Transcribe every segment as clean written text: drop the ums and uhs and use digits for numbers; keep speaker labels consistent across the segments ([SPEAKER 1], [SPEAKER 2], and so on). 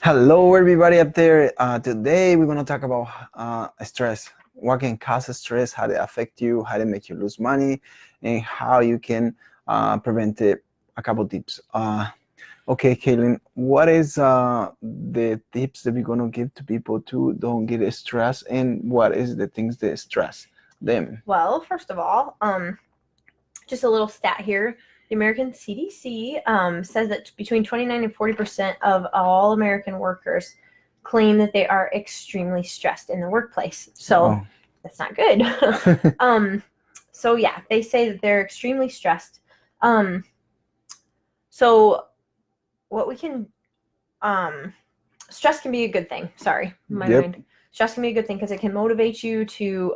[SPEAKER 1] Hello, everybody up there. Today we're going to talk about stress. What can cause stress, how they affect you, how they make you lose money, and how you can prevent it. A couple tips. Okay, Kaylin, what is the tips that we're going to give to people to don't get stressed, and what is the things that stress them?
[SPEAKER 2] Well, first of all, just a little stat here. The American CDC says that between 29 and 40% of all American workers claim that they are extremely stressed in the workplace. So
[SPEAKER 1] Oh.
[SPEAKER 2] that's not good. So yeah, they say that they're extremely stressed. Um, so what we can stress can be a good thing. Sorry, my
[SPEAKER 1] Yep.
[SPEAKER 2] mind. Stress can be a good thing because it can motivate you to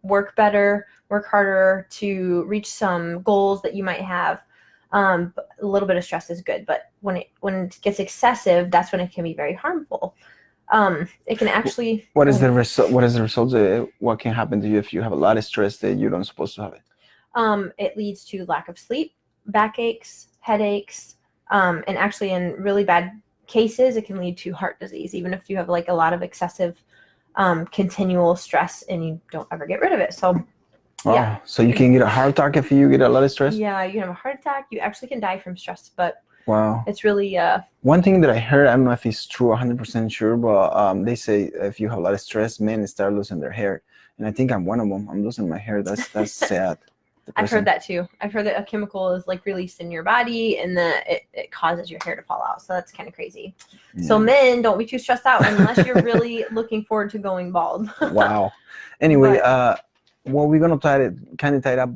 [SPEAKER 2] work better, work harder, to reach some goals that you might have. A little bit of stress is good, but when it gets excessive, that's when it can be very harmful. It can actually.
[SPEAKER 1] What is the result? What is the result? What can happen to you if you have a lot of stress that you don't supposed to have it?
[SPEAKER 2] It leads to lack of sleep, backaches, headaches, and actually, in really bad cases, it can lead to heart disease, even if you have like a lot of excessive, continual stress and you don't ever get rid of it. So, yeah.
[SPEAKER 1] Oh, so you can get a heart attack if you get a lot of stress?
[SPEAKER 2] Yeah, you can have a heart attack. You actually can die from stress, but
[SPEAKER 1] Wow.
[SPEAKER 2] it's really
[SPEAKER 1] One thing that I heard, I don't know if it's true, 100% sure, but they say if you have a lot of stress, men start losing their hair, and I think I'm one of them. I'm losing my hair. That's sad.
[SPEAKER 2] I've heard that too. I've heard that a chemical is like released in your body and that it causes your hair to fall out. So that's kind of crazy.
[SPEAKER 1] Yeah.
[SPEAKER 2] So men, don't be too stressed out unless you're really looking forward to going bald.
[SPEAKER 1] Wow. Anyway, what we're gonna try to kind of tie it up.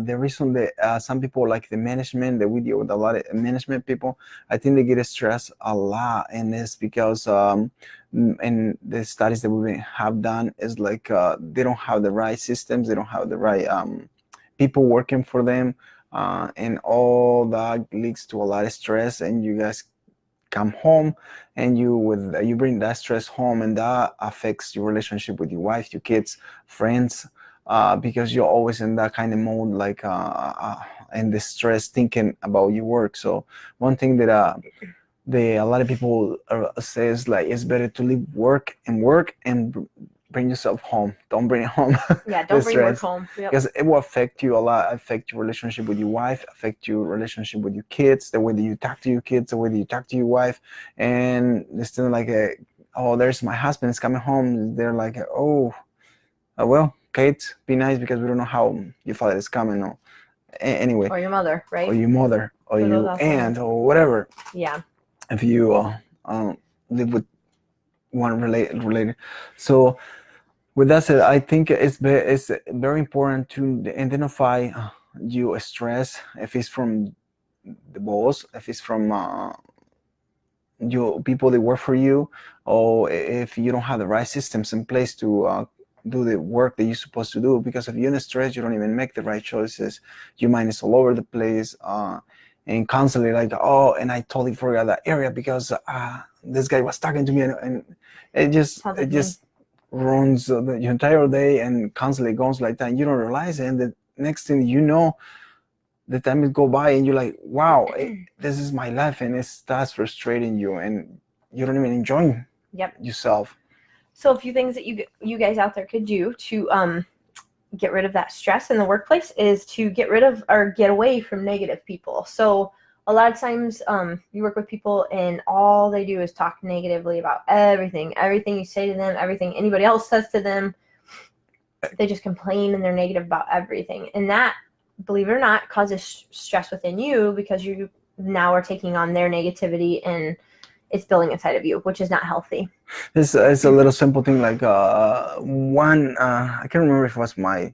[SPEAKER 1] The reason that some people like the management that we deal with a lot of management people, I think they get stressed a lot, and it's because and the studies that we have done is like they don't have the right systems, they don't have the right people working for them, and all that leads to a lot of stress, and you guys come home and you bring that stress home, and that affects your relationship with your wife, your kids, friends, because you're always in that kind of mode, like and the stress thinking about your work. So one thing that a lot of people says, like, it's better to leave work and bring yourself home. Don't bring it home.
[SPEAKER 2] Yeah, don't bring work home. Yep.
[SPEAKER 1] Because it will affect you a lot. Affect your relationship with your wife. Affect your relationship with your kids. The way that you talk to your kids. The way that you talk to your wife. And it's still like oh, there's my husband is coming home. They're like, oh, well, Kate, be nice because we don't know how your father is coming. Or anyway.
[SPEAKER 2] Or your mother, right?
[SPEAKER 1] Or your mother, or your aunt, or whatever.
[SPEAKER 2] Yeah.
[SPEAKER 1] If you live with one related. So with that said, I think it's very important to identify your stress, if it's from the boss, if it's from your people that work for you, or if you don't have the right systems in place to do the work that you're supposed to do. Because if you're in stress, you don't even make the right choices. Your mind is all over the place, and constantly like, oh, and I totally forgot that area because this guy was talking to me, and it just ruins your entire day, and constantly goes like that. And you don't realize it, and the next thing you know, the time will go by, and you're like, wow, this is my life, and it starts frustrating you, and you don't even enjoy yourself.
[SPEAKER 2] So a few things that you guys out there could do to get rid of that stress in the workplace is to get rid of or get away from negative people. So a lot of times you work with people and all they do is talk negatively about everything you say to them, everything anybody else says to them. They just complain and they're negative about everything. And that, believe it or not, causes stress within you because you now are taking on their negativity and it's building inside of you, which is not healthy.
[SPEAKER 1] It's a little simple thing like one, I can't remember if it was my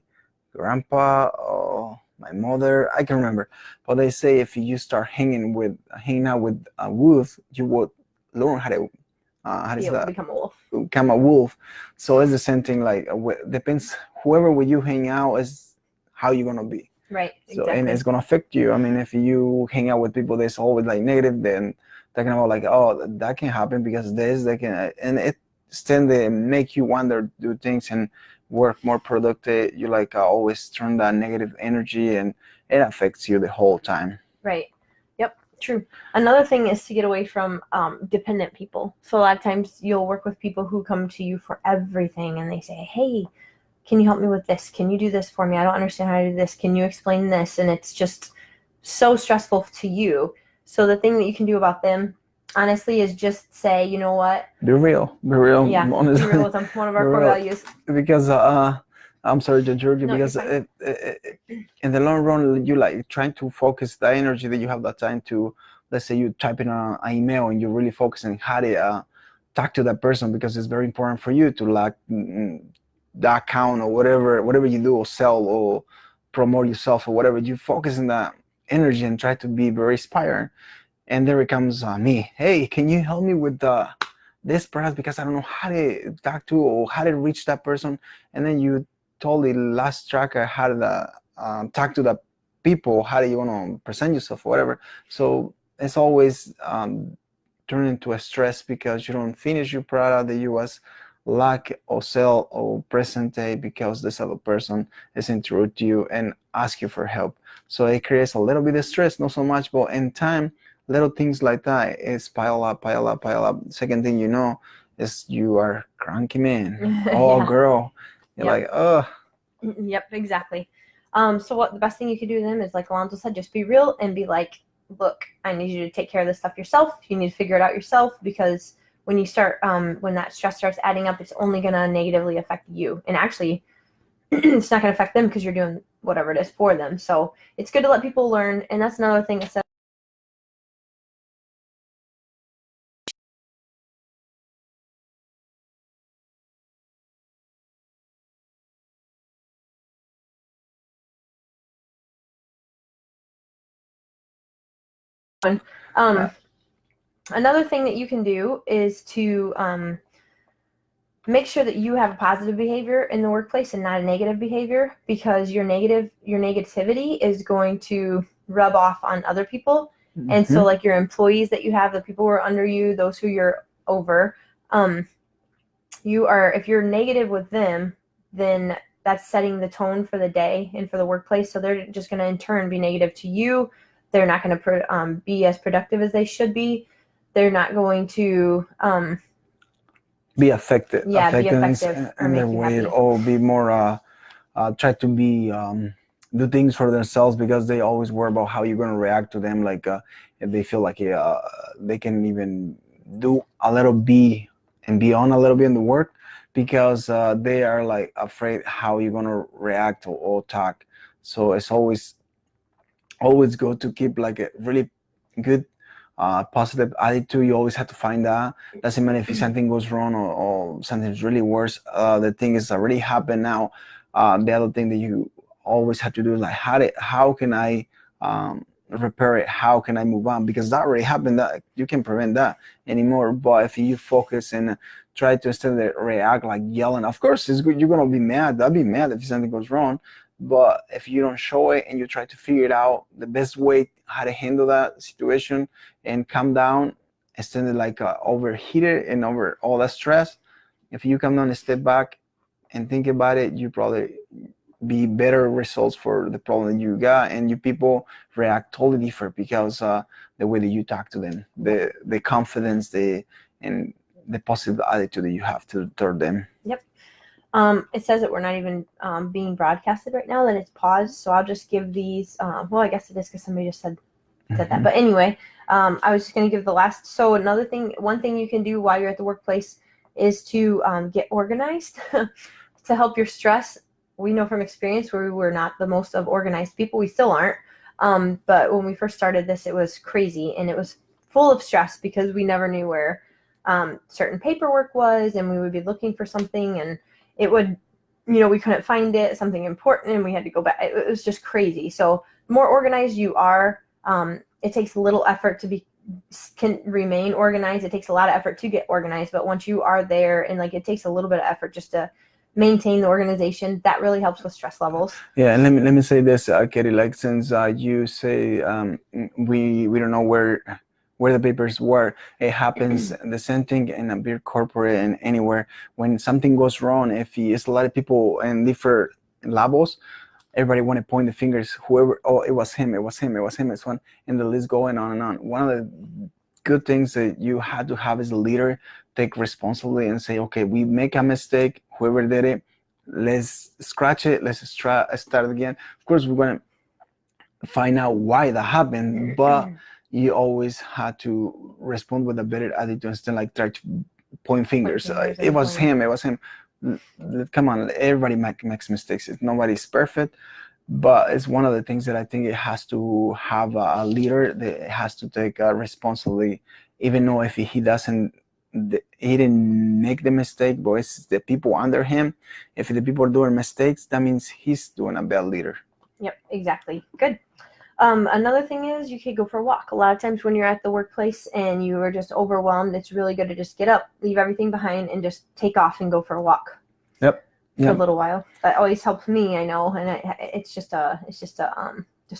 [SPEAKER 1] grandpa or my mother, I can remember, but they say if you start hanging out with a wolf, you would learn how to become a wolf. So it's the same thing, like depends, whoever with you hang out is how you're gonna be.
[SPEAKER 2] Right.
[SPEAKER 1] So exactly. And it's gonna affect you. I mean, if you hang out with people that's always like negative, then talking about like, oh, that can happen because this, that can, and it tend to make you wonder, do things and work more productive. You like always turn that negative energy, and it affects you the whole time.
[SPEAKER 2] Right. Yep. True. Another thing is to get away from dependent people. So a lot of times you'll work with people who come to you for everything and they say, hey, can you help me with this? Can you do this for me? I don't understand how to do this. Can you explain this? And it's just so stressful to you. So the thing that you can do about them, honestly, is just say, you know what?
[SPEAKER 1] Be real. Be real.
[SPEAKER 2] Yeah,
[SPEAKER 1] Honestly.
[SPEAKER 2] be real with them. One of our
[SPEAKER 1] Be
[SPEAKER 2] core
[SPEAKER 1] real.
[SPEAKER 2] values.
[SPEAKER 1] Because I'm sorry to interrupt you,
[SPEAKER 2] No,
[SPEAKER 1] because
[SPEAKER 2] you're
[SPEAKER 1] in the long run, you like trying to focus the energy that you have that time to, let's say you type in an email and you're really focusing how to talk to that person, because it's very important for you to like that account or whatever you do, or sell or promote yourself or whatever. You focus on that energy and try to be very inspiring. And there it comes me. Hey, can you help me with this perhaps, because I don't know how to talk to or how to reach that person. And then you totally lost track of how to talk to the people, how do you want to present yourself or whatever. So it's always turn into a stress because you don't finish your product that you was lack or sell or present because this other person is interrupt you and ask you for help. So it creates a little bit of stress, not so much, but in time, little things like that is pile up. Second thing you know is you are cranky man. Oh,
[SPEAKER 2] yeah.
[SPEAKER 1] girl. You're
[SPEAKER 2] Yep.
[SPEAKER 1] like, oh.
[SPEAKER 2] Yep, exactly. So what the best thing you could do to them is, like Alonzo said, just be real and be like, look, I need you to take care of this stuff yourself. You need to figure it out yourself, because when you start, when that stress starts adding up, it's only going to negatively affect you. And actually, it's not going to affect them because you're doing whatever it is for them. So it's good to let people learn. And that's another thing that says, another thing that you can do is to make sure that you have a positive behavior in the workplace and not a negative behavior, because your negativity is going to rub off on other people. Mm-hmm. And so like your employees that you have, the people who are under you, those who you're over, if you're negative with them, then that's setting the tone for the day and for the workplace. So they're just going to in turn be negative to you. They're not going to be as productive as they should be. They're not going to
[SPEAKER 1] be affected.
[SPEAKER 2] Yeah, be effective
[SPEAKER 1] in their way, or be more try to be do things for themselves, because they always worry about how you're going to react to them. Like if they feel like they can even do a little bit and be on a little bit in the work, because they are like afraid how you're going to react or talk. So it's always good to keep like a really good positive attitude. You always have to find that. Doesn't matter if something goes wrong or something's really worse. The thing is already happened now. The other thing that you always have to do is like, how can I repair it? How can I move on? Because that already happened. That you can prevent that anymore. But if you focus and try to instead of react like yelling, of course it's good. You're gonna be mad. I'll be mad if something goes wrong. But if you don't show it and you try to figure it out the best way how to handle that situation and calm down, instead of like overheated and over all that stress, if you come down and step back and think about it, you probably be better results for the problem you got, and you people react totally different because the way that you talk to them, the confidence, and the positive attitude that you have toward them.
[SPEAKER 2] Yep. It says that we're not even being broadcasted right now, that it's paused. So I'll just give these, well, I guess it is because somebody just said that. But anyway, I was just going to give the last. So one thing you can do while you're at the workplace is to get organized to help your stress. We know from experience where we were not the most of organized people. We still aren't. But when we first started this, it was crazy and it was full of stress because we never knew where certain paperwork was, and we would be looking for something and it would, we couldn't find it, something important, and we had to go back. It was just crazy. So the more organized you are, it takes a little effort can remain organized. It takes a lot of effort to get organized, but once you are there, and like it takes a little bit of effort just to maintain the organization, that really helps with stress levels.
[SPEAKER 1] Yeah, and let me say this, Katie, like since you say we don't know where the papers were, it happens the same thing in a big corporate and anywhere. When something goes wrong, if it's a lot of people in different levels, everybody want to point the fingers, whoever, oh, it was him, it was him, it was him, it's one, and the list going on and on. One of the good things that you had to have as a leader, take responsibility and say, okay, we make a mistake, whoever did it, let's scratch it, let's start again. Of course, we're going to find out why that happened, but you always had to respond with a better attitude instead like try to point fingers. It was him, it was him. Come on, everybody makes mistakes. Nobody's perfect, but it's one of the things that I think it has to have a leader that has to take responsibility, even though if he doesn't, he didn't make the mistake, but it's the people under him. If the people are doing mistakes, that means he's doing a bad leader.
[SPEAKER 2] Yep, exactly. Good. Another thing is you could go for a walk. A lot of times when you're at the workplace and you are just overwhelmed, it's really good to just get up, leave everything behind, and just take off and go for a walk.
[SPEAKER 1] Yep.
[SPEAKER 2] For a little while. That always helps me, I know, and it's just a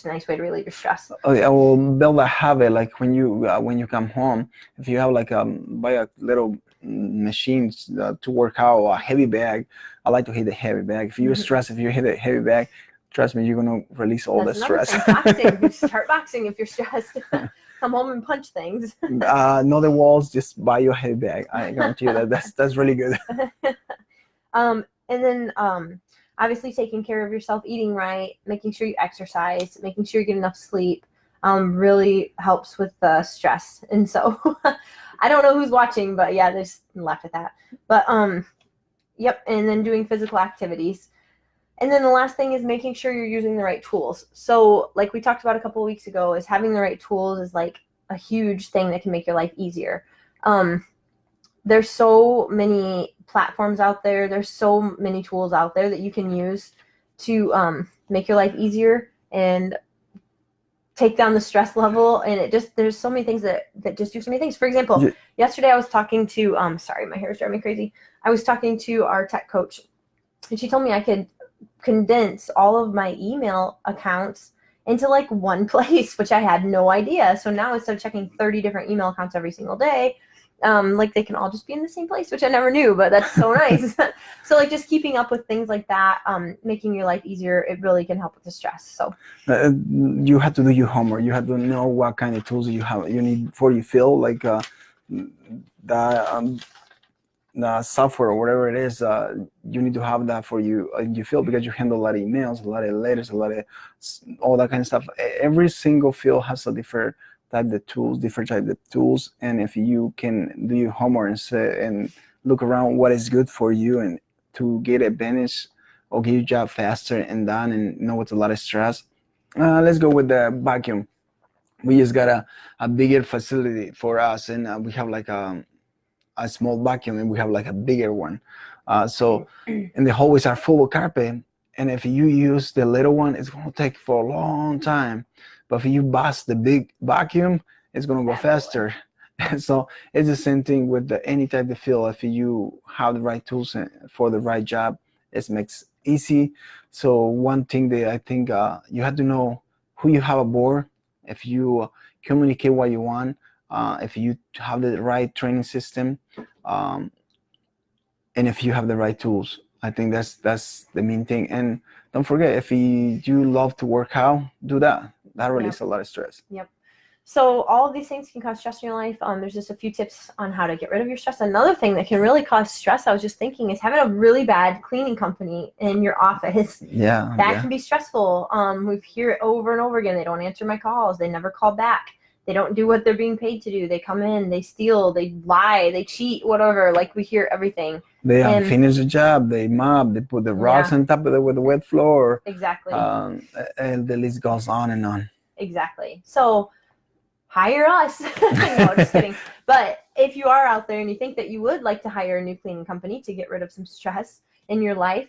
[SPEAKER 2] nice way to relieve your stress.
[SPEAKER 1] Oh, yeah, well, build a habit. Like when you come home, if you have like buy a little machine to work out, a heavy bag. I like to hit the heavy bag. If you're stressed, if you hit a heavy bag, trust me, you're gonna release all the stress.
[SPEAKER 2] Boxing. Start boxing if you're stressed. Come home and punch things.
[SPEAKER 1] Know the walls. Just buy your heavy bag. I guarantee you that's really good.
[SPEAKER 2] And then obviously taking care of yourself, eating right, making sure you exercise, making sure you get enough sleep, really helps with the stress. And so I don't know who's watching, but yeah, they just laughed at that. But yep, and then doing physical activities. And then the last thing is making sure you're using the right tools. So like we talked about a couple of weeks ago, is having the right tools is like a huge thing that can make your life easier. There's so many platforms out there. There's so many tools out there that you can use to make your life easier and take down the stress level. And there's so many things that just do so many things. For example, yesterday I was talking to, sorry, my hair is driving me crazy. I was talking to our tech coach, and she told me I could condense all of my email accounts into like one place, which I had no idea. So now instead of checking 30 different email accounts every single day, like they can all just be in the same place, which I never knew, but that's so nice. So like just keeping up with things like that, making your life easier, it really can help with the stress. So
[SPEAKER 1] you have to do your homework. You have to know what kind of tools you need before you feel like the software or whatever it is. You need to have that for you. You feel because you handle a lot of emails, a lot of letters, a lot of all that kind of stuff. Every single field has a different different type of tools, and if you can do your homework and look around what is good for you and to get advantage or get your job faster and done and know it's a lot of stress. Let's go with the vacuum. We just got a bigger facility for us, and we have like a small vacuum, and we have like a bigger one. And the hallways are full of carpet, and if you use the little one, it's going to take for a long time. But if you bust the big vacuum, it's going to go faster. So it's the same thing with any type of field. If you have the right tools for the right job, it makes easy. So one thing that I think you have to know who you have aboard. If you communicate what you want, if you have the right training system, and if you have the right tools, I think that's the main thing. And don't forget, if you love to work out, do that. That releases a lot of stress.
[SPEAKER 2] Yep. So all of these things can cause stress in your life. There's just a few tips on how to get rid of your stress. Another thing that can really cause stress, I was just thinking, is having a really bad cleaning company in your office.
[SPEAKER 1] Yeah.
[SPEAKER 2] That can be stressful. We hear it over and over again. They don't answer my calls. They never call back. They don't do what they're being paid to do. They come in, they steal, they lie, they cheat, whatever. Like we hear everything.
[SPEAKER 1] They finish the job. They mop. They put the rocks on top of it with the wet floor.
[SPEAKER 2] Exactly.
[SPEAKER 1] And the list goes on and on.
[SPEAKER 2] Exactly. So hire us. No, just kidding. But if you are out there and you think that you would like to hire a new cleaning company to get rid of some stress in your life,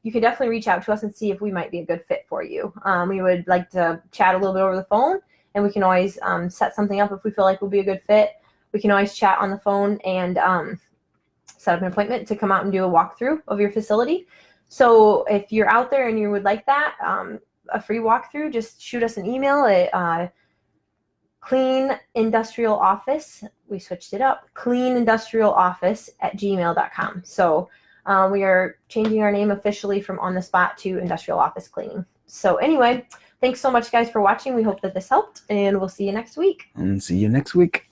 [SPEAKER 2] you can definitely reach out to us and see if we might be a good fit for you. We would like to chat a little bit over the phone, and we can always set something up if we feel like we'll be a good fit. We can always chat on the phone and set up an appointment to come out and do a walkthrough of your facility. So if you're out there and you would like that, a free walkthrough, just shoot us an email at Clean Industrial Office. We switched it up, cleanindustrialoffice@gmail.com. So We are changing our name officially from On the Spot to Industrial Office Cleaning. So anyway, thanks so much, guys, for watching. We hope that this helped, and we'll see you next week.
[SPEAKER 1] And see you next week.